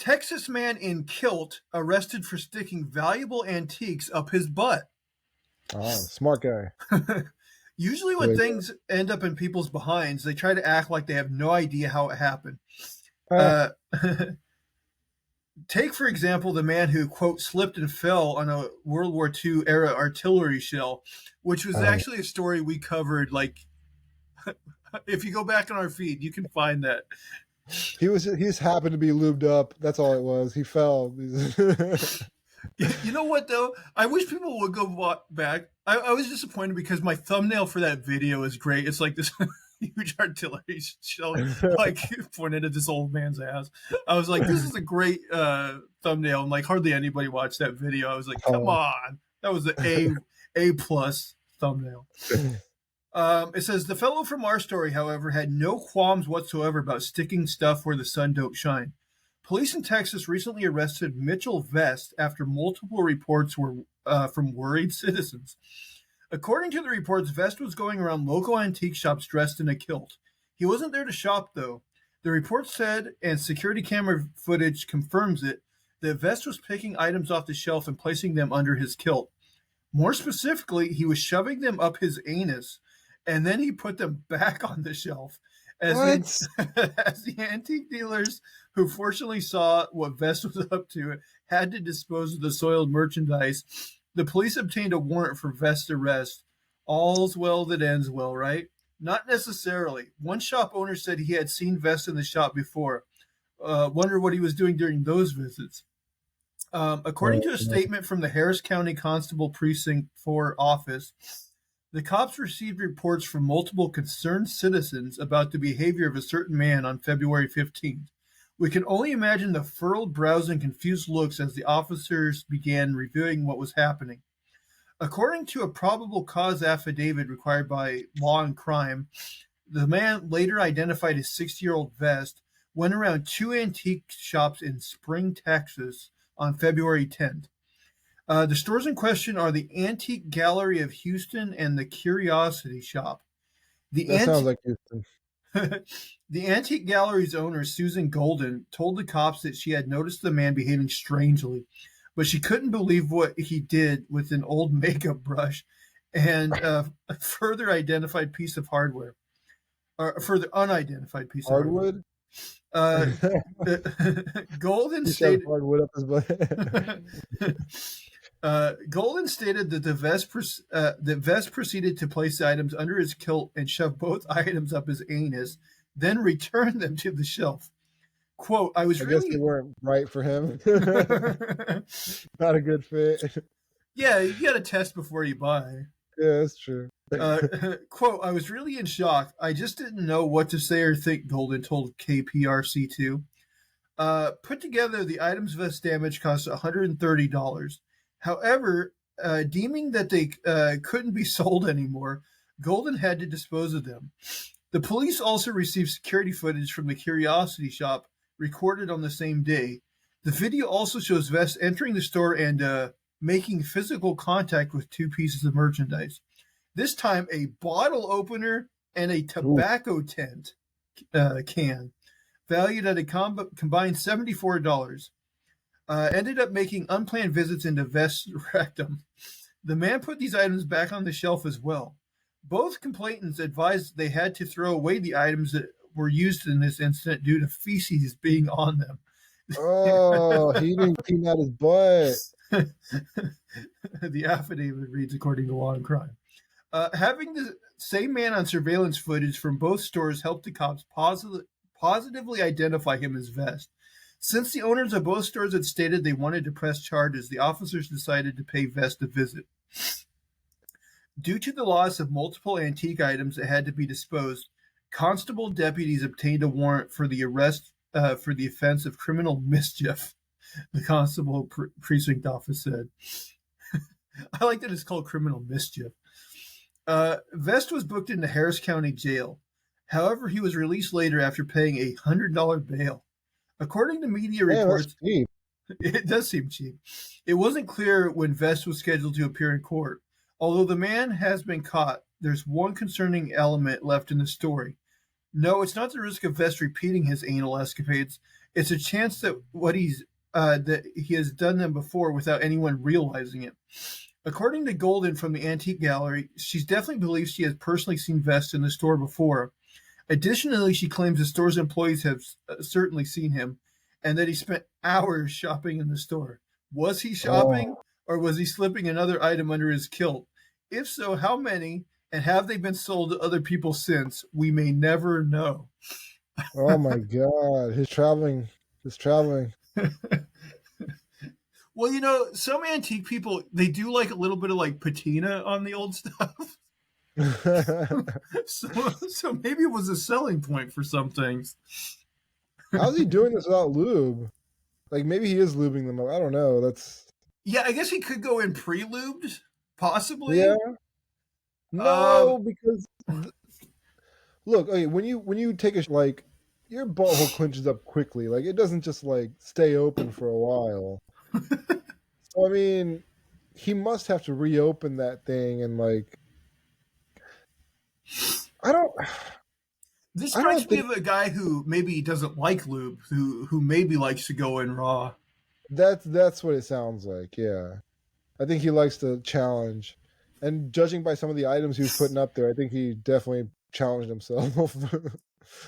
Texas man in kilt arrested for sticking valuable antiques up his butt. Oh, smart guy. Usually, when Wait, things end up in people's behinds, they try to act like they have no idea how it happened. uh, Uh, Take, for example, the man who, quote, slipped and fell on a World War II era artillery shell, which was oh, actually a story we covered. Like, if you go back on our feed, you can find that. he just happened to be lubed up. That's all it was. He fell. You know what, though? I wish people would go back. I was disappointed because my thumbnail for that video is great. It's like this huge artillery shell, like pointed at this old man's ass. I was like, this is a great thumbnail, and like hardly anybody watched that video. I was like, come Oh. on, that was the A plus thumbnail. It says the fellow from our story, however, had no qualms whatsoever about sticking stuff where the sun don't shine. Police in Texas recently arrested Mitchell Vest after multiple reports were from worried citizens. According to the reports, Vest was going around local antique shops dressed in a kilt. He wasn't there to shop, though. The report said, and security camera footage confirms it, that Vest was picking items off the shelf and placing them under his kilt. More specifically, he was shoving them up his anus, and then he put them back on the shelf. As What? as the antique dealers, who fortunately saw what Vest was up to, had to dispose of the soiled merchandise, the police obtained a warrant for Vest's arrest. All's well that ends well, right? Not necessarily. One shop owner said he had seen Vest in the shop before. Wonder what he was doing during those visits. According to a statement from the Harris County Constable Precinct 4 office, the cops received reports from multiple concerned citizens about the behavior of a certain man on February 15th. We can only imagine the furrowed brows and confused looks as the officers began reviewing what was happening. According to a probable cause affidavit required by Law and Crime, the man, later identified as 60-year-old Vest, went around two antique shops in Spring, Texas on February 10th. The stores in question are the Antique Gallery of Houston and the Curiosity Shop. The, That sounds anti- like Houston. the Antique Gallery's owner, Susan Golden, told the cops that she had noticed the man behaving strangely, but she couldn't believe what he did with an old makeup brush and a further identified piece of hardware, or a further unidentified piece of hardware. Hardwood? Uh, Golden He shoved stated. hardwood up his butt. Golden stated that that Vest proceeded to place the items under his kilt and shove both items up his anus, then returned them to the shelf. Quote, I was I guess they really. weren't right for him. Not a good fit. Yeah, you got to test before you buy. Yeah, that's true. Quote, I was really in shock. I just didn't know what to say or think, Golden told KPRC2. Put together, the items Vest damage cost $130. However, deeming that they couldn't be sold anymore, Golden had to dispose of them. The police also received security footage from the Curiosity Shop recorded on the same day. The video also shows Vest entering the store and making physical contact with two pieces of merchandise. This time, a bottle opener and a tobacco tent can, valued at a combined $74. Ended up making unplanned visits into Vest's rectum. The man put these items back on the shelf as well. Both complainants advised they had to throw away the items that were used in this incident due to feces being on them. Oh, he didn't clean out his butt. The affidavit reads according to Law and Crime. Having the same man on surveillance footage from both stores helped the cops positively identify him as Vest. Since the owners of both stores had stated they wanted to press charges, the officers decided to pay Vest a visit. Due to the loss of multiple antique items that had to be disposed, constable deputies obtained a warrant for the arrest for the offense of criminal mischief, the constable precinct office said. I like that it's called criminal mischief. Vest was booked into Harris County Jail. However, he was released later after paying a $100 bail. According to media reports, it does seem cheap. It wasn't clear when Vest was scheduled to appear in court. Although the man has been caught, there's one concerning element left in the story. No, it's not the risk of Vest repeating his anal escapades. It's a chance that he has done them before without anyone realizing it. According to Golden from the antique gallery, she definitely believes she has personally seen Vest in the store before. Additionally, she claims the store's employees have certainly seen him and that he spent hours shopping in the store. Was he shopping Oh, or was he slipping another item under his kilt? If so, how many? And have they been sold to other people since? We may never know. oh my God. He's traveling. Well, some antique people they do like a little bit of like patina on the old stuff. So maybe it was a selling point for some things. How's he doing this without lube? Like maybe he is lubing them up. I don't know. That's Yeah, I guess he could go in pre-lubed, yeah. possibly. Um, No, because look, okay, when you take a like your butthole clenches up quickly. Like it doesn't just like stay open for a while. So I mean, he must have to reopen that thing and like I don't this I strikes don't me think as a guy who maybe doesn't like lube, who maybe likes to go in raw. that's what it sounds like. Yeah. I think he likes to challenge. And judging by some of the items he was putting up there, I think he definitely challenged himself.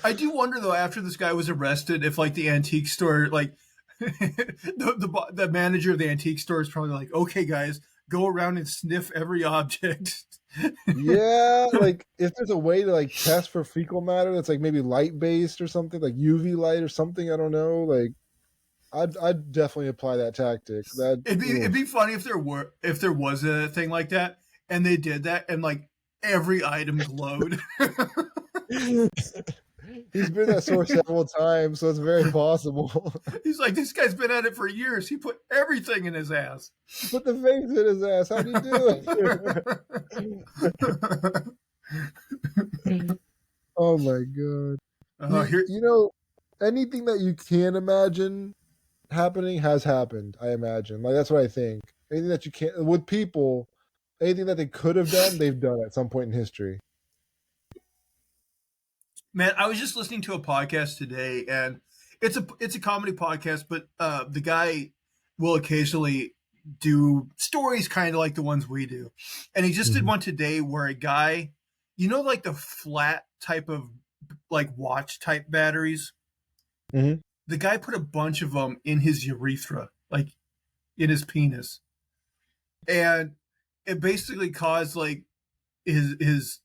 I do wonder though, after this guy was arrested, if like the antique store, like the manager of the antique store is probably like, okay, guys, go around and sniff every object. Yeah, like if there's a way to like test for fecal matter that's like maybe light based or something, like UV light or something, I don't know. Like I'd definitely apply that tactic. That It'd be oof. funny if there was a thing like that and they did that and like every item glowed. He's been that source several times, so it's very possible. He's like, this guy's been at it for years. He put everything in his ass. Put the face in his ass. How'd he do it? Oh my god. Here, You know, anything that you can imagine happening has happened, I imagine. Like that's what I think. Anything that you can't with people, anything that they could have done, they've done at some point in history. man, I was just listening to a podcast today, and it's a comedy podcast, but the guy will occasionally do stories kind of like the ones we do, and he just did Mhm. one today where a guy, like the flat type of like watch type batteries. Mhm. The guy put a bunch of them in his urethra, like in his penis, and it basically caused like his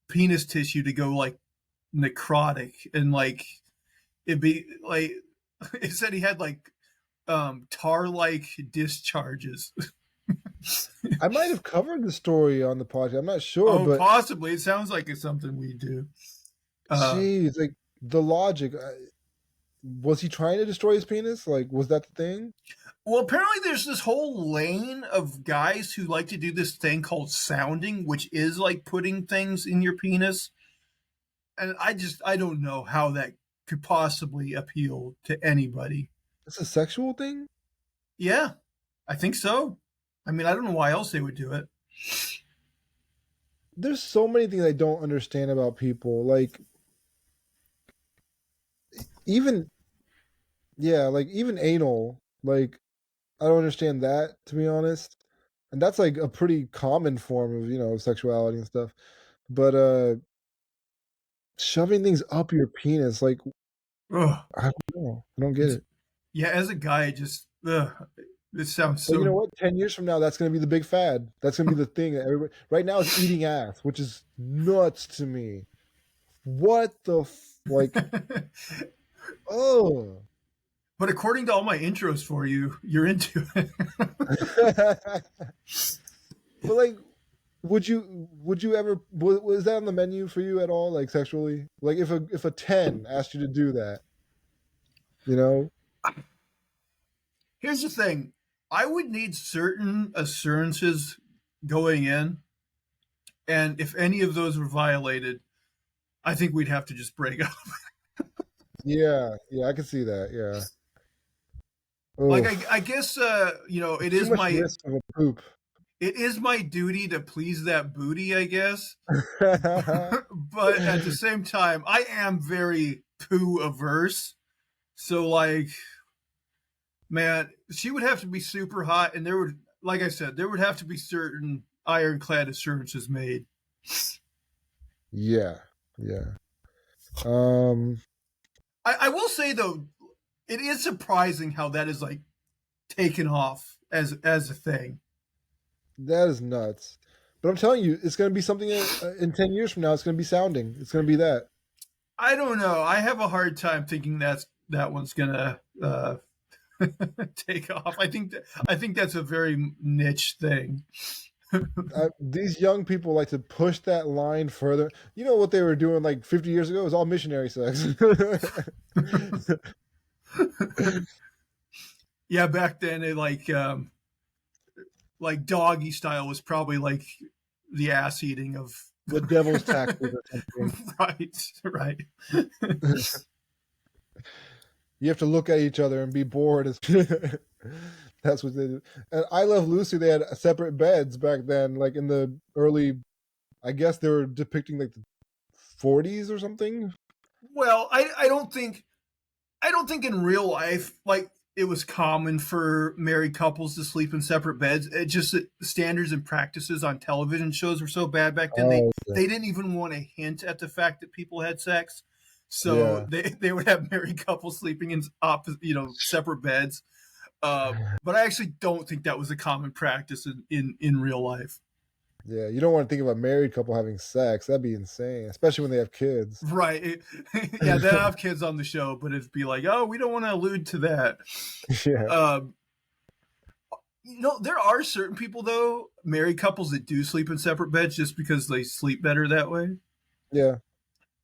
penis tissue to go like necrotic and like it'd be like it said he had like tar like discharges. I might have covered the story on the podcast. I'm not sure, Oh, but possibly. It sounds like it's something we do. Uh geez, like the logic. Was he trying to destroy his penis? Like, was that the thing? well, apparently there's this whole lane of guys who like to do this thing called sounding, which is like putting things in your penis. And I don't know how that could possibly appeal to anybody. It's a sexual thing. Yeah, I think so. I mean, I don't know why else they would do it. There's so many things I don't understand about people. Like, even yeah, like even anal. Like, I don't understand that to be honest. And that's like a pretty common form of sexuality and stuff. But shoving things up your penis, like Ugh. I don't know, I don't get It's it. yeah, as a guy, it just this sounds But you know so. what? 10 years from now, that's going to be the big fad. That's going to be the thing that everybody. Right now, it's eating ass, which is nuts to me. What the like? Oh, But according to all my intros for you, you're into it. but like, would you ever was that on the menu for you at all? Like sexually, like if a 10 asked you to do that, you know? Here's the thing: I would need certain assurances going in, and if any of those were violated, I think we'd have to just break up. Yeah, yeah, I can see that. Yeah. Like Oof. I guess It's too much risk of a poop. it is my duty to please that booty, I guess. But at the same time, I am very poo averse. So like, man, she would have to be super hot, and there would, like I said, there would have to be certain ironclad assurances made. Yeah, yeah. Um, I will say though, it is surprising how that is like taken off as a thing. that is nuts. But I'm telling you, it's going to be something in 10 years from now. It's going to be sounding. It's going to be that. I don't know. I have a hard time thinking that one's gonna take off. I think that's a very niche thing. These young people like to push that line further. You know what they were doing like 50 years ago? It was all missionary sex. Yeah, back then it like doggy style was probably like the ass eating of The devil's taxes or something. right. You have to look at each other and be bored. That's what they do. And I Love Lucy, they had separate beds back then, like in the early, I guess they were depicting like the 40s or something. Well, I don't think in real life like it was common for married couples to sleep in separate beds. It just the standards and practices on television shows were so bad back then. Oh, They didn't even want to hint at the fact that people had sex. So yeah. they would have married couples sleeping in opposite, separate beds. But I actually don't think that was a common practice in real life. Yeah, you don't want to think of a married couple having sex. That'd be insane, especially when they have kids. Right. Yeah, they don't have kids on the show, but it'd be like, oh, we don't want to allude to that. Yeah, Um, there are certain people though, married couples that do sleep in separate beds just because they sleep better that way. yeah.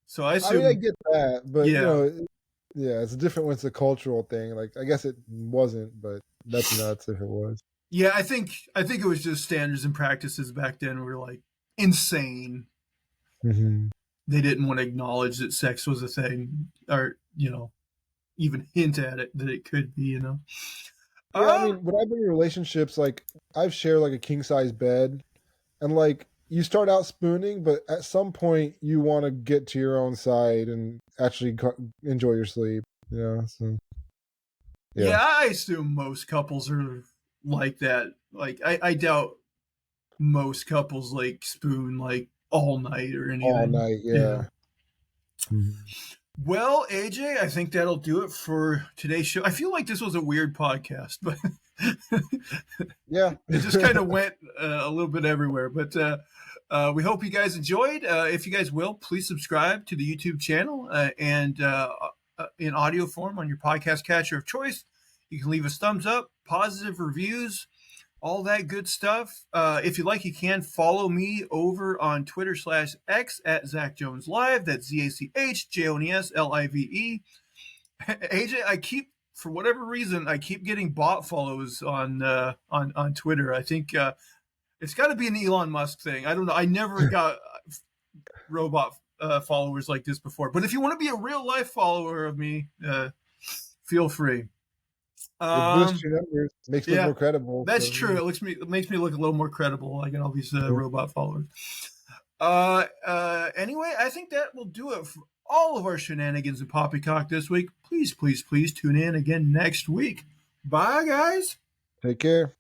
So I I mean, I assume, get that, but yeah, yeah, it's different when it's a cultural thing. Like, I guess it wasn't, but that's nuts if it was. yeah. I think it was just standards and practices back then were like insane. Hmm. They didn't want to acknowledge that sex was a thing, or even hint at it that it could be. Yeah, I Um, mean, when I've been in relationships, like I've shared like a king size bed, and like you start out spooning, but at some point you want to get to your own side and actually enjoy your sleep. Yeah, so yeah, yeah, I assume most couples are like that. Like, I doubt most couples like spoon like all night or all anything. night. Yeah. Yeah. Mhm. Well, AJ, I think that'll do it for today's show. I feel like this was a weird podcast, but Yeah. it just kind of went a little bit everywhere. But we hope you guys enjoyed. If you guys will, please subscribe to the YouTube channel and in audio form on your podcast catcher of choice. You can leave us thumbs up, positive reviews, all that good stuff. If you like, you can follow me over on Twitter/X at Zach Jones Live. That's ZachJonesLive. AJ, I keep for whatever reason I keep getting bot follows on Twitter. I think it's got to be an Elon Musk thing. I don't know. I never got robot followers like this before. But if you want to be a real life follower of me, feel free. It boosts Um, your numbers, makes you look yeah, more credible. that's So true. It makes me look a little more credible. I get all these yeah. robot followers. Anyway, I think that will do it for all of our shenanigans and poppycock this week. Please, please, please tune in again next week. Bye, guys. Take care.